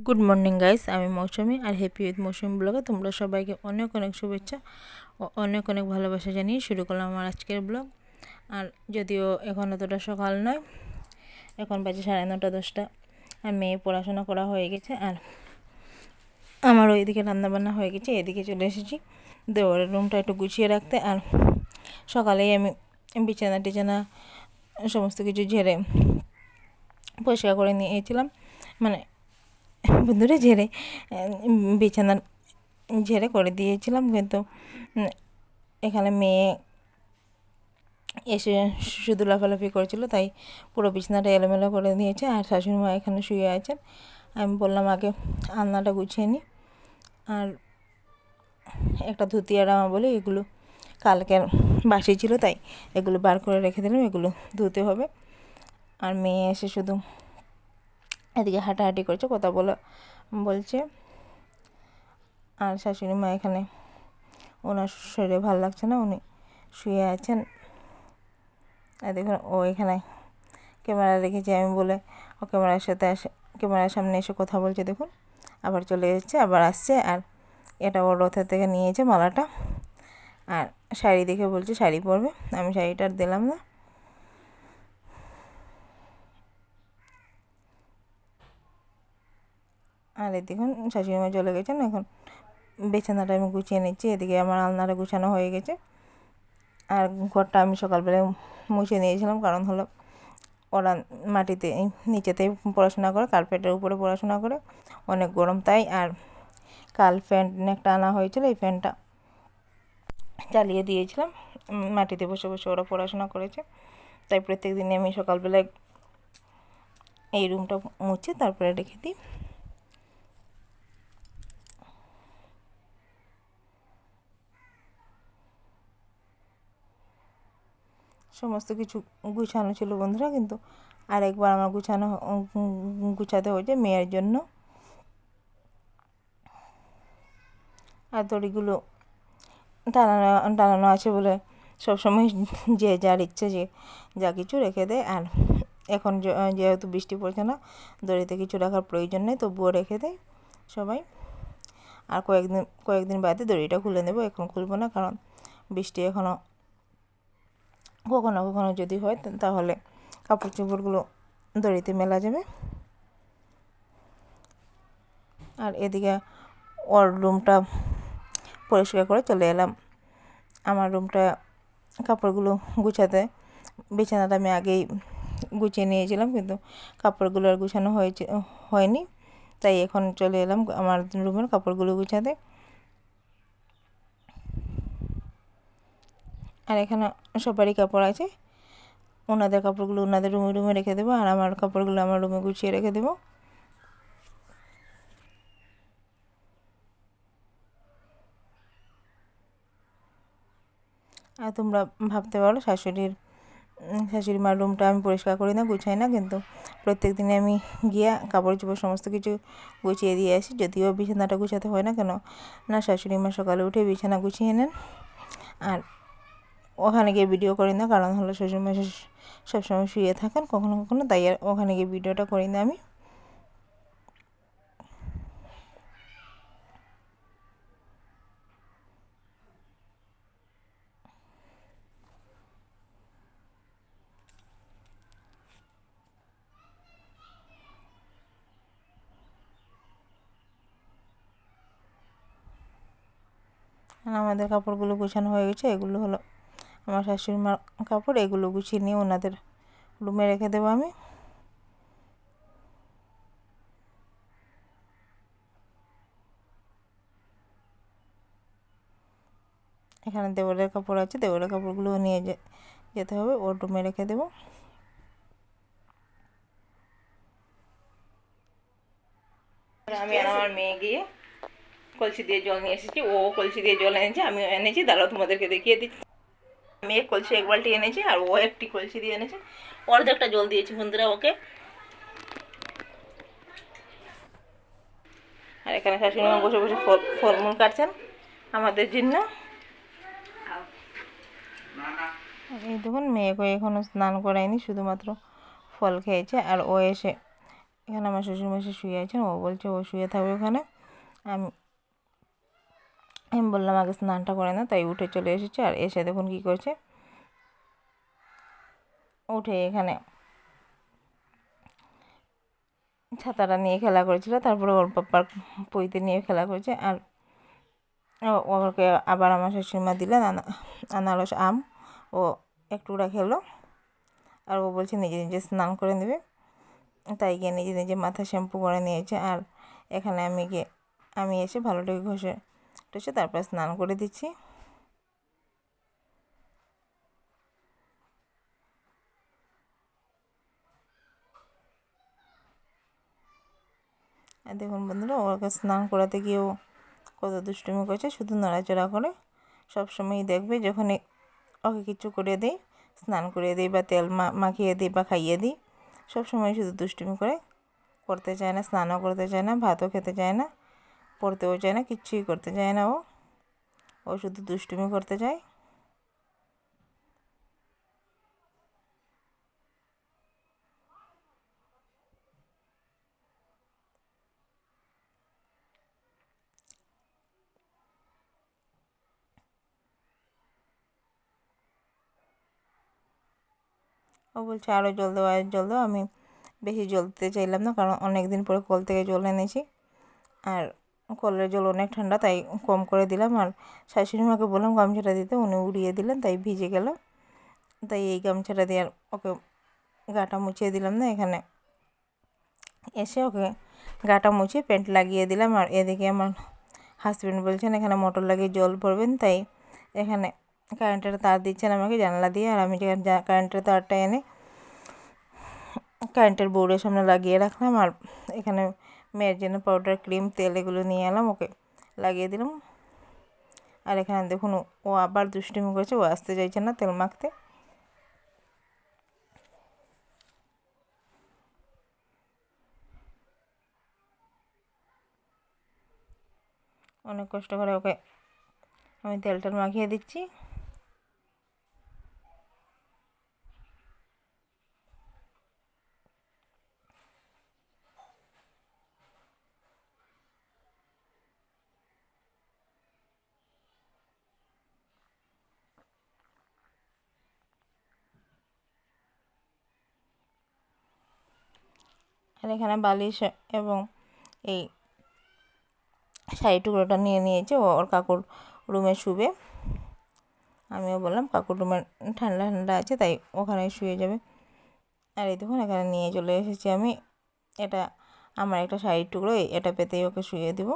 Good morning guys, আমি মৌসুমি আর happy with মৌসুমি ব্লগে তোমরা সবাইকে অনেক অনেক শুভেচ্ছা ও অনেক অনেক ভালোবাসা জানিয়ে শুরু করলাম আমার আজকের ব্লগ। আর যদিও এখন অতটা সকাল নয়, এখন বাজে 9:30 10টা। আর মেয়ে পড়াশোনা করা হয়ে গেছে আর আমার ওইদিকে রান্নাবান্না হয়ে গেছে। এদিকে চলে এসেছি দেওয়ারের রুমটা একটু গুছিয়ে রাখতে। আর সকালেই আমি বিছানা টিছানা সমস্ত কিছু ঝেড়ে পরিষ্কার করে নিয়েছিলাম, মানে বন্ধুরা ঝেড়ে বিছানা ঝেড়ে করে দিয়েছিলাম। কিন্তু এখানে মেয়ে এসে শুধু লাফালাফি করেছিল, তাই পুরো বিছানাটা এলোমেলো করে দিয়েছে। আর শাশুড়ি মা এখানে শুয়ে আছেন। আমি বললাম আগে আলনাটা গুছিয়ে নিই। আর একটা ধুতি আর জামা বলে এগুলো কালকের বাসি ছিল, তাই এগুলো বার করে রেখে দিলাম, এগুলো ধুতে হবে। আর মেয়ে এসে শুধু এদিকে হাঁটাহাঁটি করছে, কথা বলছে। আর শাশুড়ি মা এখানে, ওনার শরীরে ভালো লাগছে না, উনি শুয়ে আছেন। আর দেখুন ও এখানে ক্যামেরা রেখেছে আমি বলে ও ক্যামেরার সামনে এসে কথা বলছে। দেখুন আবার চলে যাচ্ছে, আবার আসছে। আর এটা ওর রথের থেকে নিয়েছে মালাটা। আর শাড়ি দেখে বলছে শাড়ি পরবে, আমি শাড়িটা আর দিলাম না। আর এই দেখুন শাশুড়ি মা চলে গেছেন। এখন বিছানাটা আমি গুছিয়ে নিচ্ছি। এদিকে আমার আলনাটা গুছানো হয়ে গেছে। আর ঘরটা আমি সকালবেলায় মুছে নিয়েছিলাম, কারণ হলো ওরা মাটিতে নিচেতে পড়াশোনা করে, কার্পেটের উপরে পড়াশোনা করে, অনেক গরম তাই। আর কাল ফ্যান একটা আনা হয়েছিল, এই ফ্যানটা চালিয়ে দিয়েছিলাম। মাটিতে বসে বসে ওরা পড়াশোনা করেছে, তাই প্রত্যেক দিনে আমি সকালবেলায় এই রুমটা মুছে তারপরে রেখে দিই। সমস্ত কিছু গুছানো ছিল বন্ধুরা, কিন্তু আরেকবার আমার গুছাতে হয়েছে মেয়ের জন্য। আর দড়িগুলো টানানো আছে বলে সবসময় যে যার ইচ্ছে যে যা কিছু রেখে দেয়। আর এখন যেহেতু বৃষ্টি পড়ছে না, দড়িতে কিছু রাখার প্রয়োজন নেই, তবুও রেখে দেয় সবাই। আর কয়েকদিন বাদে দড়িটা খুলে নেব, এখন খুলবো না, কারণ বৃষ্টি এখনও কখনো কখনো যদি হয় তাহলে কাপড় চোপড়গুলো দড়িতে মেলা যাবে। আর এদিকে ওর রুমটা পরিষ্কার করে চলে এলাম আমার রুমটা কাপড়গুলো গুছাতে। বিছানাটা আমি আগেই গুছিয়ে নিয়েছিলাম, কিন্তু কাপড়গুলো আর গুছানো হয়নি, তাই এখন চলে এলাম আমার রুমের কাপড়গুলো গুছাতে। আর এখানে সবারই কাপড় আছে, ওনাদের কাপড়গুলো ওনাদের রুমে রেখে দেবো, আর আমার কাপড়গুলো আমার রুমে গুছিয়ে রেখে দেবো। আর তোমরা ভাবতে পারো শাশুড়ি মার রুমটা আমি পরিষ্কার করি না, গুছাই না, কিন্তু প্রত্যেক দিনে আমি গিয়ে কাপড় চোপড় সমস্ত কিছু গুছিয়ে দিয়ে আসি। যদিও বিছানাটা গুছাতে হয় না, কেন না শাশুড়ি মা সকালে উঠে বিছানা গুছিয়ে নেন। আর ওখানে গিয়ে ভিডিও করি না, কারণ হলো শ্বশুরমা সবসময় শুয়ে থাকেন কখনো কখনো, তাই আর ওখানে গিয়ে ভিডিওটা করি না আমি। আমাদের কাপড়গুলো গুছানো হয়ে গেছে। এগুলো হলো আমার শাশুড়ি মার কাপড়, এগুলো গুছিয়ে নিয়ে ওনাদের রুমে রেখে দেবো আমি। এখানে দেওয়ালের কাপড় আছে, দেওয়ালের কাপড়গুলো নিয়ে যেতে হবে, ওর রুমে রেখে দেবো। আমি আর আমার মেয়ে গিয়ে কলসি দিয়ে জল নিয়ে এসেছি, ও কলসি দিয়ে জল এনেছে, আমিও এনেছি। দাঁড়াও তোমাদেরকে দেখিয়ে দিচ্ছি। মেয়ে কলসি এক বালতি এনেছে আর ও একটি কলসি দিয়ে এনেছে, অর্ধেকটা জল দিয়েছি বন্ধুরা ওকে। আর এখানে শাশুড়ি মা বসে বসে ফলমূল কাটছেন আমাদের জন্য। এই দেখুন মেয়েকে এখনো স্নান করায়নি, শুধুমাত্র ফল খেয়েছে। আর ও এসে এখানে আমার শ্বশুরমশাই শুয়ে আছেন, ও বলছে ও শুয়ে থাকবে ওখানে। আমি আমি বললাম আগে স্নানটা করে না, তাই উঠে চলে এসেছে। আর এসে দেখুন কী করছে, উঠে এখানে ছাতাটা নিয়ে খেলা করেছিল, তারপরে ওর পাপার পইতে নিয়ে খেলা করেছে। আর ওকে আবার আমার শ্বশুরমা দিলেন আনারস আম, ও একটুরা খেলো। আর ও বলছে নিজে নিজে স্নান করে নেবে, তাই গিয়ে নিজে নিজে মাথা শ্যাম্পু করে নিয়েছে। আর এখানে আমি এসে ভালোটাকে ঘষে টসে তারপর স্নান করে দিচ্ছি। আর দেখুন বন্ধুরা, ওকে স্নান করাতে গিয়েও কত দুষ্টুমি করছে, শুধু নড়াচড়া করে। সবসময়ই দেখবে যখনই ওকে কিছু করে দিই, স্নান করিয়ে দিই বা তেল মাখিয়ে দিই বা খাইয়ে দিই, সবসময় শুধু দুষ্টুমি করে, করতে চায় না, স্নানও করতে চায় না, ভাতও খেতে চায় না, পড়তেও চায় না, কিচ্ছুই করতে চায় না। ও শুধু দুষ্টুমি করতে চায়। ও বলছে আরও জল দাও, আর জল দাও। আমি বেশি জল দিতে চাইলাম না, কারণ অনেক দিন পরে কল থেকে জল এনেছি, আর কলের জল অনেক ঠান্ডা, তাই কম করে দিলাম। আর শাশুড়ি মাকে বললাম গামছাটা দিতে, উনি উড়িয়ে দিলেন, তাই ভিজে গেল। তাই এই গামছাটা দিয়ে আর ওকে গাটা মুছিয়ে দিলাম না, এখানে এসে ওকে গাটা মুছিয়ে প্যান্ট লাগিয়ে দিলাম। আর এদিকে আমার হাজব্যান্ড বলছেন এখানে মোটর লাগিয়ে জল ভরবেন, তাই এখানে কারেন্টের তার দিচ্ছেন আমাকে জানলা দিয়ে। আর আমি কারেন্টের তারটা এনে কারেন্টের বোর্ডের সামনে লাগিয়ে রাখলাম। আর এখানে মেয়ের জন্য পাউডার, ক্রিম, তেল এগুলো নিয়ে এলাম, ওকে লাগিয়ে দিলাম। আর এখানে দেখুন ও আবার দুষ্টুমি করছে, ও আসতে চাইছে না তেল মাখতে। অনেক কষ্ট করে ওকে আমি তেলটা মাখিয়ে দিচ্ছি। আর এখানে বালিশ এবং এই শাড়ি টুকরোটা নিয়ে নিয়েছে, ওর কাকুর রুমে শুবে। আমিও বললাম কাকুর রুমে ঠান্ডা ঠান্ডা আছে, তাই ওখানে শুয়ে যাবে। আর এই দেখুন এখানে নিয়ে চলে এসেছি আমি, এটা আমার একটা শাড়ির টুকরো, এটা পেতেই ওকে শুয়ে দেবো।